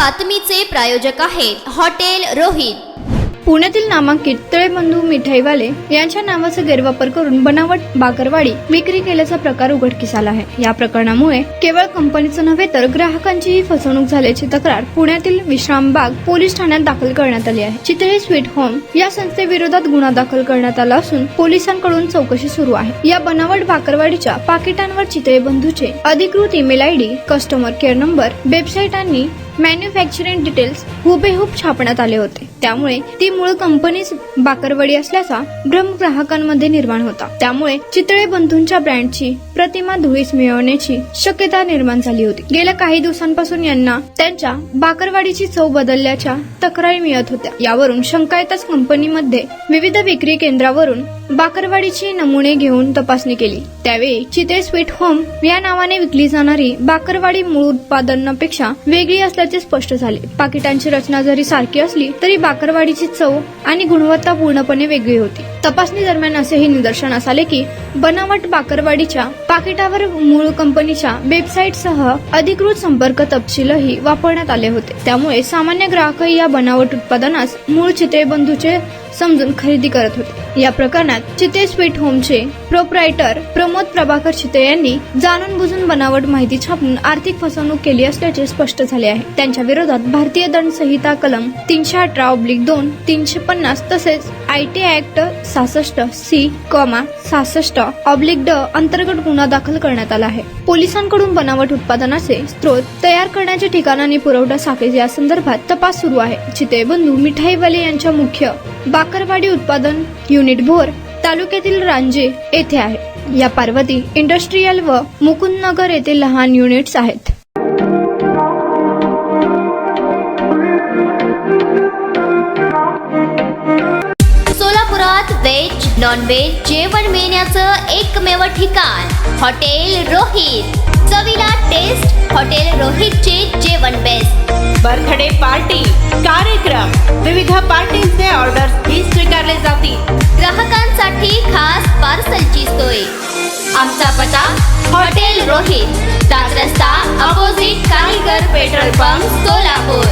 बातमीचे प्रायोजक आहेत हॉटेल रोहित। पुण्यातील नामांकित तळेबंधू मिठाईवाले यांच्या नावाचा गैरवापर करून बनावट बाकरवाडी विक्री केल्याचा प्रकार उघडकीस आला आहे। या प्रकरणामुळे केवळ कंपनीचं नव्हे तर ग्राहकांचीही फसवणूक झाल्याची तक्रार पुण्यातील विश्रामबाग पोलीस ठाण्यात दाखल करण्यात आली आहे। चितळे स्वीट होम या संस्थेविरोधात गुन्हा दाखल करण्यात आला असून पोलिसांकडून चौकशी सुरू आहे। या बनावट बाकरवाडीच्या पाकिटांवर चितळे बंधूचे अधिकृत email ID, customer care number, website आणि मॅन्युफॅक्चरिंग डिटेल्स हुबेहूब छापण्यात आले होते। त्यामुळे ती मूळ कंपनीच बाकरवाडी असल्याचा भ्रम ग्राहकांमध्ये निर्माण होता। त्यामुळे चितळे बंधूंच्या ब्रँडची प्रतिमा धुळीस मिळवण्याची शक्यता निर्माण झाली होती। गेल्या काही दिवसांपासून यांना त्यांच्या बाकरवाडीची चव बदलल्याच्या तक्रारी मिळत होत्या। यावरून शंका येताच कंपनीमध्ये विविध विक्री केंद्रावरून बाकरवाडीची नमुने घेऊन तपासणी केली। त्यावेळी चितळे स्वीट होम या नावाने विकली जाणारी बाकरवाडी मूळ उत्पादनापेक्षा वेगळी असल्याचे स्पष्ट झाले। पाकिटांची रचना जरी सारखी असली तरी बाकरवाडीची चव आणि गुणवत्ता पूर्णपणे वेगळी होती। तपासणी दरम्यान असेही निदर्शनास आले की बनावट बाकरवाडीच्या पाकिटावर मूळ कंपनीच्या वेबसाईटसह अधिकृत संपर्क तपशीलही वापरण्यात आले होते। त्यामुळे सामान्य ग्राहकही या बनावट उत्पादनास मूळ चितळे बंधूचे समजून खरेदी करत होते। या प्रकरणात चितळे स्वीट होमचे प्रोप्रायटर प्रमोद प्रभाकर चितळे यांनी जाणून बुजून बनावट माहिती छापून आर्थिक फसवणूक केली असल्याचे स्पष्ट झाले आहे। त्यांच्या विरोधात भारतीय दंड संहिता कलम 318/2, 350 तसेच IT ऍक्ट 66C,66/ड अंतर्गत गुन्हा दाखल करण्यात आला आहे। पोलिसांकडून बनावट उत्पादनाचे स्त्रोत, तयार करण्याचे ठिकाण आणि पुरवठा साखळी या संदर्भात तपास सुरू आहे। चितळे बंधू मिठाईवाले यांच्या मुख्य बाकरवाडी उत्पादन युनिट भोर तालुक्यातील रांजे येथे आहे। या पार्वती इंडस्ट्रीयल व मुकुंदनगर येथे लहान युनिट्स आहेत। सोलापुरात व्हेज नॉन व्हेज जेवण मिळण्याचं एकमेव ठिकाण हॉटेल रोहित। चवीला टेस्ट, हॉटेल रोहितचे जेवण बेस्ट। बर्थडे पार्टी, कार्यक्रम, विविध पार्टींचे ऑर्डर्स ही स्वीकारले जातील। ग्राहकांसाठी खास पार्सलची सोय। आमचा पत्ता हॉटेल रोहित, दास रस्ता, अपोजिट कारीगर पेट्रोल पंप, सोलापूर।